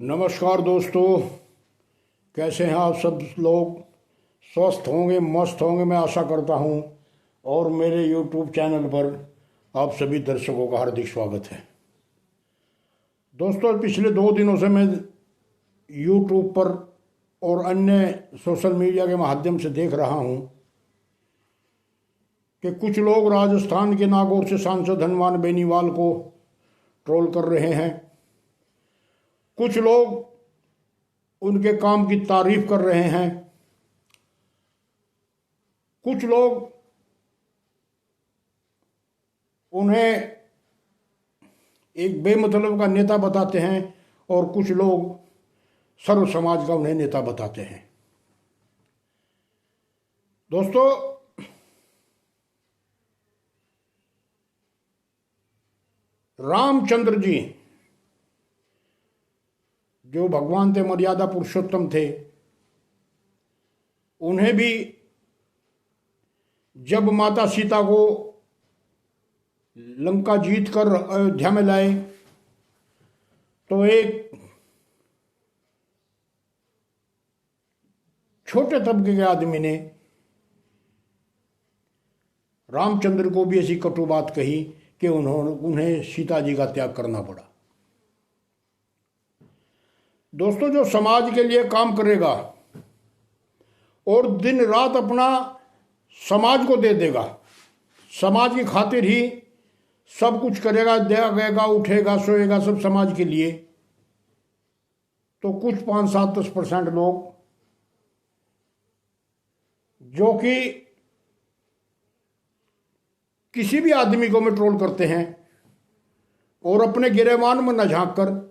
नमस्कार दोस्तों। कैसे हैं आप सब लोग? स्वस्थ होंगे, मस्त होंगे, मैं आशा करता हूं। और मेरे YouTube चैनल पर आप सभी दर्शकों का हार्दिक स्वागत है। दोस्तों, पिछले 2 दिनों से मैं YouTube पर और अन्य सोशल मीडिया के माध्यम से देख रहा हूं कि कुछ लोग राजस्थान के नागौर से सांसद हनुमान बेनीवाल को ट्रोल कर रहे हैं। कुछ लोग उनके काम की तारीफ कर रहे हैं। कुछ लोग उन्हें एक बेमतलब का नेता बताते हैं और कुछ लोग सर्व समाज का उन्हें नेता बताते हैं। दोस्तों, रामचंद्र जी जो भगवान थे, मर्यादा पुरुषोत्तम थे, उन्हें भी जब माता सीता को लंका जीत कर अयोध्या में लाए तो एक छोटे तबके के आदमी ने रामचंद्र को भी ऐसी कटु बात कही कि उन्हें सीता जी का त्याग करना पड़ा। दोस्तों, जो समाज के लिए काम करेगा और दिन रात अपना समाज को दे देगा, समाज की खातिर ही सब कुछ करेगा, देगा, उठेगा, सोएगा, सब समाज के लिए, तो कुछ 5-7-10% लोग जो कि किसी भी आदमी को में ट्रोल करते हैं और अपने गिरेबान में न झांक कर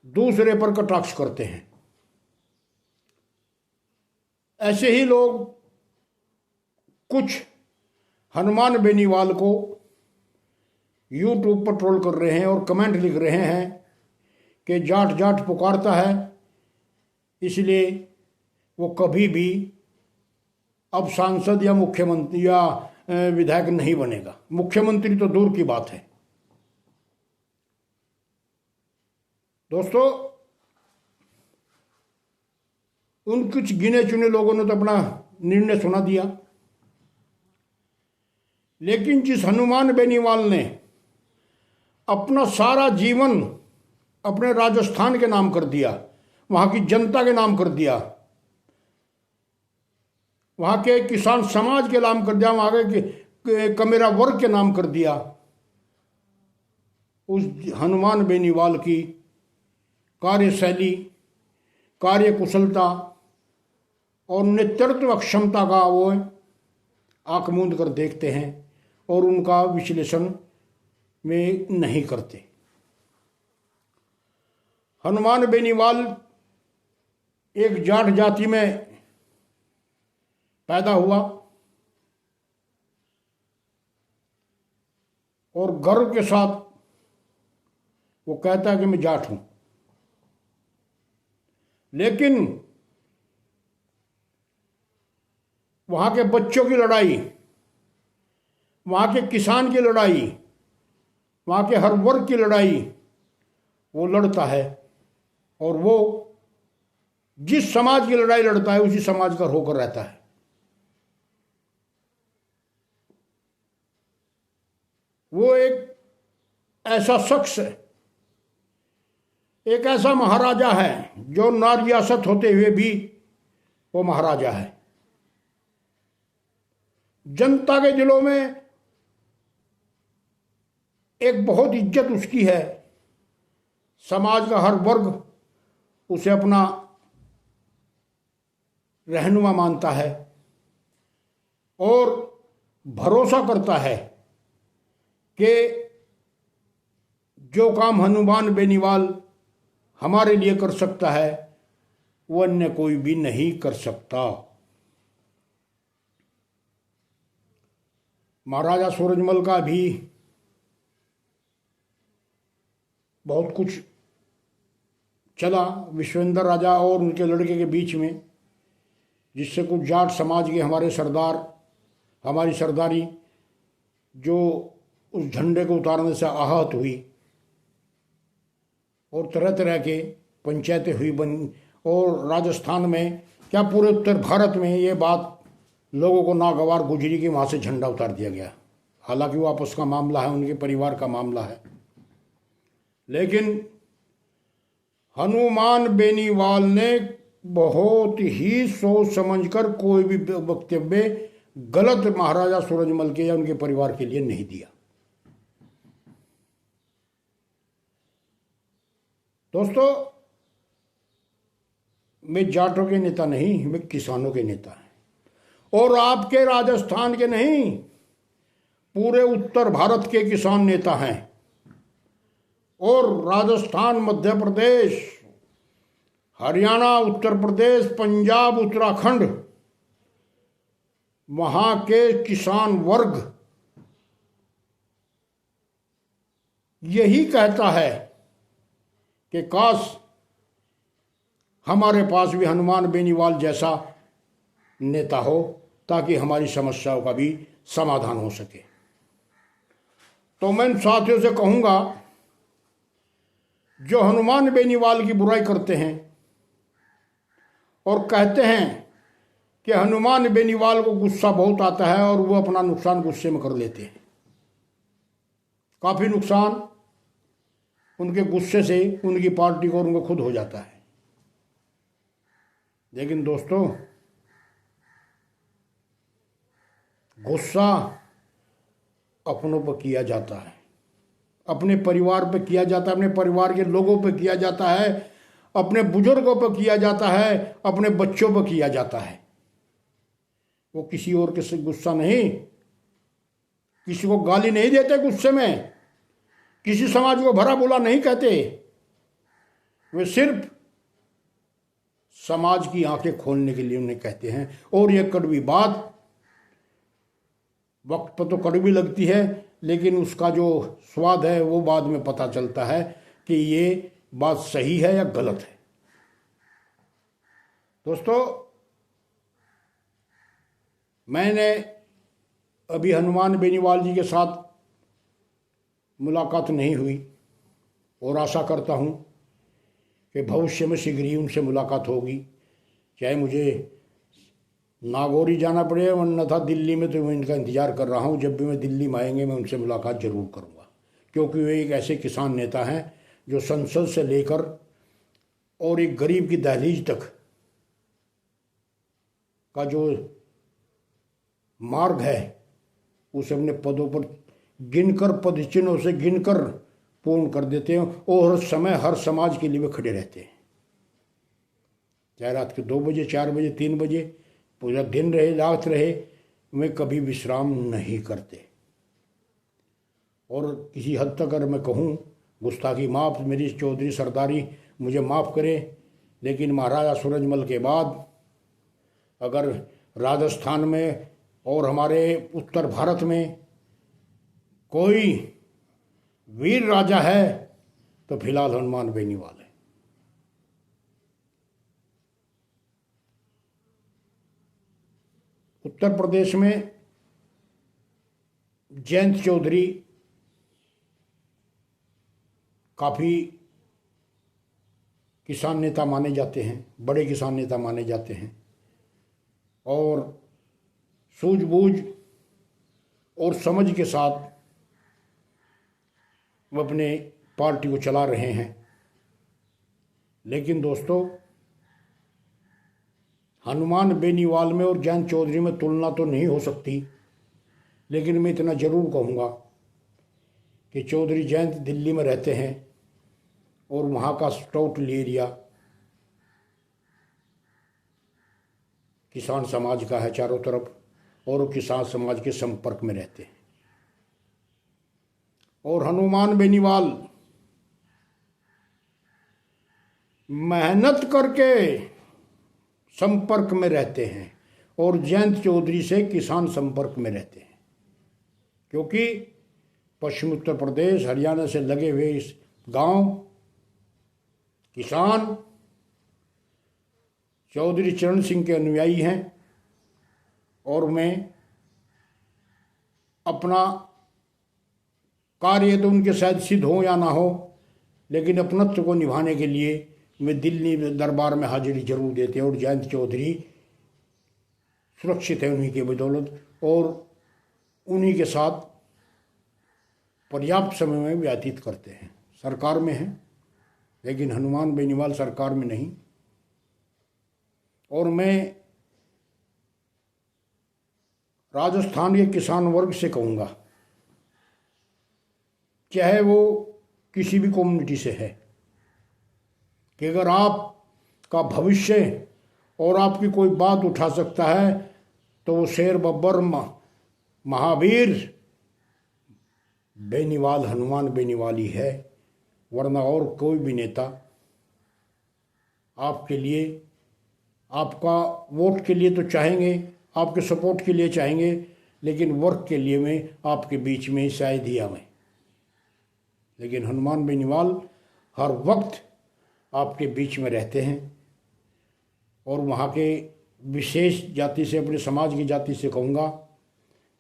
दूसरे पर कटाक्ष करते हैं, ऐसे ही लोग कुछ हनुमान बेनीवाल को YouTube पर ट्रोल कर रहे हैं और कमेंट लिख रहे हैं कि जाट जाट पुकारता है, इसलिए वो कभी भी अब सांसद या मुख्यमंत्री या विधायक नहीं बनेगा। मुख्यमंत्री तो दूर की बात है। दोस्तों, उन कुछ गिने चुने लोगों ने तो अपना निर्णय सुना दिया, लेकिन जिस हनुमान बेनीवाल ने अपना सारा जीवन अपने राजस्थान के नाम कर दिया, वहां की जनता के नाम कर दिया, वहां के किसान समाज के नाम कर दिया, वहां के कमेरा वर्ग के नाम कर दिया, उस हनुमान बेनीवाल की कार्यशैली, कार्यकुशलता और नेतृत्व क्षमता का वो आंख मूंद कर देखते हैं और उनका विश्लेषण में नहीं करते। हनुमान बेनीवाल एक जाट जाति में पैदा हुआ और गर्व के साथ वो कहता है कि मैं जाट हूं, लेकिन वहां के बच्चों की लड़ाई, वहां के किसान की लड़ाई, वहां के हर वर्ग की लड़ाई वो लड़ता है और वो जिस समाज की लड़ाई लड़ता है उसी समाज का होकर रहता है। वो एक ऐसा शख्स है, एक ऐसा महाराजा है जो ना रियासत होते हुए भी वो महाराजा है। जनता के दिलों में एक बहुत इज्जत उसकी है, समाज का हर वर्ग उसे अपना रहनुमा मानता है और भरोसा करता है कि जो काम हनुमान बेनीवाल हमारे लिए कर सकता है वो अन्य कोई भी नहीं कर सकता। महाराजा सूरजमल का भी बहुत कुछ चला विश्वेंद्र राजा और उनके लड़के के बीच में, जिससे कुछ जाट समाज के हमारे सरदार, हमारी सरदारी जो उस झंडे को उतारने से आहत हुई। और तरह तरह के पंचायतें हुई बन, और राजस्थान में क्या पूरे उत्तर भारत में ये बात लोगों को नागवार गुजरी कि वहाँ से झंडा उतार दिया गया। हालांकि वो आपस का मामला है, उनके परिवार का मामला है, लेकिन हनुमान बेनीवाल ने बहुत ही सोच समझकर कोई भी वक्तव्य गलत महाराजा सूरजमल के या उनके परिवार के लिए नहीं दिया। दोस्तों, मैं जाटों के नेता नहीं, मैं किसानों के नेता हैं, और आपके राजस्थान के नहीं, पूरे उत्तर भारत के किसान नेता हैं। और राजस्थान, मध्य प्रदेश, हरियाणा, उत्तर प्रदेश, पंजाब, उत्तराखंड, वहां के किसान वर्ग यही कहता है कि काश हमारे पास भी हनुमान बेनीवाल जैसा नेता हो, ताकि हमारी समस्याओं का भी समाधान हो सके। तो मैं इन साथियों से कहूंगा, जो हनुमान बेनीवाल की बुराई करते हैं और कहते हैं कि हनुमान बेनीवाल को गुस्सा बहुत आता है और वो अपना नुकसान गुस्से में कर लेते हैं, काफी नुकसान उनके गुस्से से उनकी पार्टी को और उनको खुद हो जाता है। लेकिन दोस्तों, गुस्सा अपनों पर किया जाता है, अपने परिवार पर किया जाता है, अपने परिवार के लोगों पर किया जाता है, अपने बुजुर्गों पर किया जाता है, अपने बच्चों पर किया जाता है। वो किसी और के से गुस्सा नहीं, किसी को गाली नहीं देते गुस्से में, किसी समाज को भरा बुरा नहीं कहते, वे सिर्फ समाज की आंखें खोलने के लिए उन्हें कहते हैं। और यह कड़वी बात वक्त पर तो कड़वी लगती है, लेकिन उसका जो स्वाद है वो बाद में पता चलता है कि ये बात सही है या गलत है। दोस्तों, मैंने अभी हनुमान बेनीवाल जी के साथ मुलाकात नहीं हुई और आशा करता हूं कि भविष्य में शीघ्र ही उनसे मुलाकात होगी, चाहे मुझे नागौरी जाना पड़े, वरना था दिल्ली में, तो मैं इनका इंतज़ार कर रहा हूँ। जब भी मैं दिल्ली में आएंगे मैं उनसे मुलाकात जरूर करूँगा, क्योंकि वे एक ऐसे किसान नेता हैं जो संसद से लेकर और एक गरीब की दहलीज तक का जो मार्ग है उसे अपने पदों पर गिनकर, पद चिन्हों से गिनकर पूर्ण कर देते हैं, और हर समय हर समाज के लिए वे खड़े रहते हैं, चाहे रात के 2 बजे, 4 बजे, 3 बजे, पूरा दिन रहे, रात रहे, वे कभी विश्राम नहीं करते। और किसी हद तक अगर मैं कहूँ, गुस्ताखी माफ़, मेरी चौधरी सरदारी मुझे माफ़ करे, लेकिन महाराजा सूरजमल के बाद अगर राजस्थान में और हमारे उत्तर भारत में कोई वीर राजा है तो फिलहाल हनुमान बेनीवाल है। उत्तर प्रदेश में जयंत चौधरी काफ़ी किसान नेता माने जाते हैं, बड़े किसान नेता माने जाते हैं, और सूझबूझ और समझ के साथ वो अपने पार्टी को चला रहे हैं। लेकिन दोस्तों, हनुमान बेनीवाल में और जयंत चौधरी में तुलना तो नहीं हो सकती, लेकिन मैं इतना ज़रूर कहूँगा कि चौधरी जयंत दिल्ली में रहते हैं और वहाँ का टोटल एरिया किसान समाज का है चारों तरफ, और वो किसान समाज के संपर्क में रहते हैं। और हनुमान बेनीवाल मेहनत करके संपर्क में रहते हैं, और जयंत चौधरी से किसान संपर्क में रहते हैं, क्योंकि पश्चिम उत्तर प्रदेश, हरियाणा से लगे हुए इस गांव किसान चौधरी चरण सिंह के अनुयायी हैं, और मैं अपना कार्य तो उनके शायद सिद्ध हो या ना हो, लेकिन अपनत्व को निभाने के लिए वे दिल्ली दरबार में हाजिरी जरूर देते हैं। और जयंत चौधरी सुरक्षित है उन्हीं की बदौलत, और उन्हीं के साथ पर्याप्त समय में व्यतीत करते हैं। सरकार में हैं लेकिन हनुमान बेनीवाल सरकार में नहीं। और मैं राजस्थान के किसान वर्ग से कहूँगा, चाहे वो किसी भी कम्युनिटी से है, कि अगर आपका भविष्य और आपकी कोई बात उठा सकता है तो वो शेर बब्बर महावीर बेनीवाल, हनुमान बेनीवाल ही है, वरना और कोई भी नेता आपके लिए, आपका वोट के लिए तो चाहेंगे, आपके सपोर्ट के लिए चाहेंगे, लेकिन वर्क के लिए में आपके बीच में शायद ही आवें। लेकिन हनुमान बेनीवाल हर वक्त आपके बीच में रहते हैं। और वहाँ के विशेष जाति से, अपने समाज की जाति से कहूँगा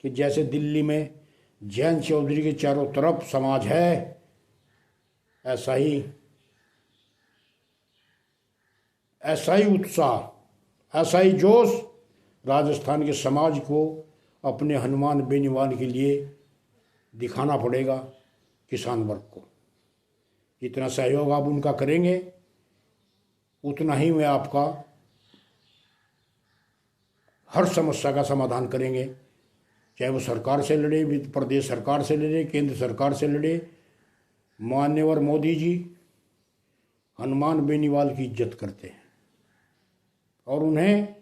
कि जैसे दिल्ली में जयंत चौधरी के चारों तरफ समाज है, ऐसा ही उत्साह, ऐसा ही जोश राजस्थान के समाज को अपने हनुमान बेनीवाल के लिए दिखाना पड़ेगा। किसान वर्ग को जितना सहयोग आप उनका करेंगे उतना ही वे आपका हर समस्या का समाधान करेंगे, चाहे वो सरकार से लड़े, प्रदेश सरकार से लड़े, केंद्र सरकार से लड़े। मान्यवर मोदी जी हनुमान बेनीवाल की इज्जत करते हैं और उन्हें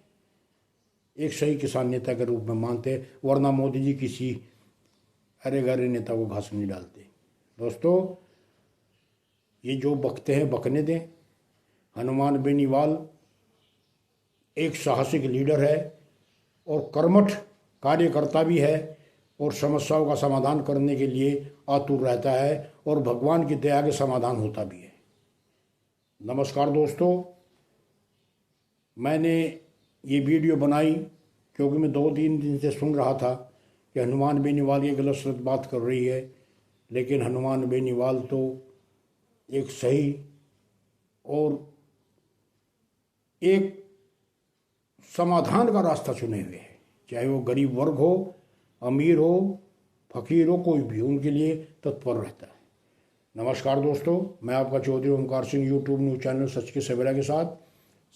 एक सही किसान नेता के रूप में मानते हैं, वरना मोदी जी किसी अरे गरे नेता को घास नहीं डालते। दोस्तों, ये जो बकते हैं बकने दें। हनुमान बेनीवाल एक साहसिक लीडर है और कर्मठ कार्यकर्ता भी है, और समस्याओं का समाधान करने के लिए आतुर रहता है, और भगवान की दया के समाधान होता भी है। नमस्कार दोस्तों, मैंने ये वीडियो बनाई क्योंकि मैं 2-3 दिन से सुन रहा था कि हनुमान बेनीवाल ये गलत सलत बात कर रही है, लेकिन हनुमान बेनीवाल तो एक सही और एक समाधान का रास्ता चुने हुए हैं। चाहे वो गरीब वर्ग हो, अमीर हो, फकीर हो, कोई भी उनके लिए तत्पर रहता है। नमस्कार दोस्तों, मैं आपका Chaudhary Omkar Singh, YouTube news channel सच के सवेरा के साथ।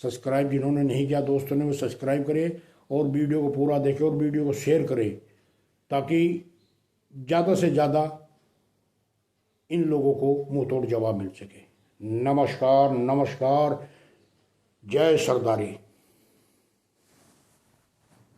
सब्सक्राइब जिन्होंने नहीं किया दोस्तों ने वो सब्सक्राइब करें और वीडियो को पूरा देखें और वीडियो को शेयर करें, ताकि ज़्यादा से ज़्यादा इन लोगों को मुंह तोड़ जवाब मिल सके। नमस्कार, नमस्कार, जय सरदारी।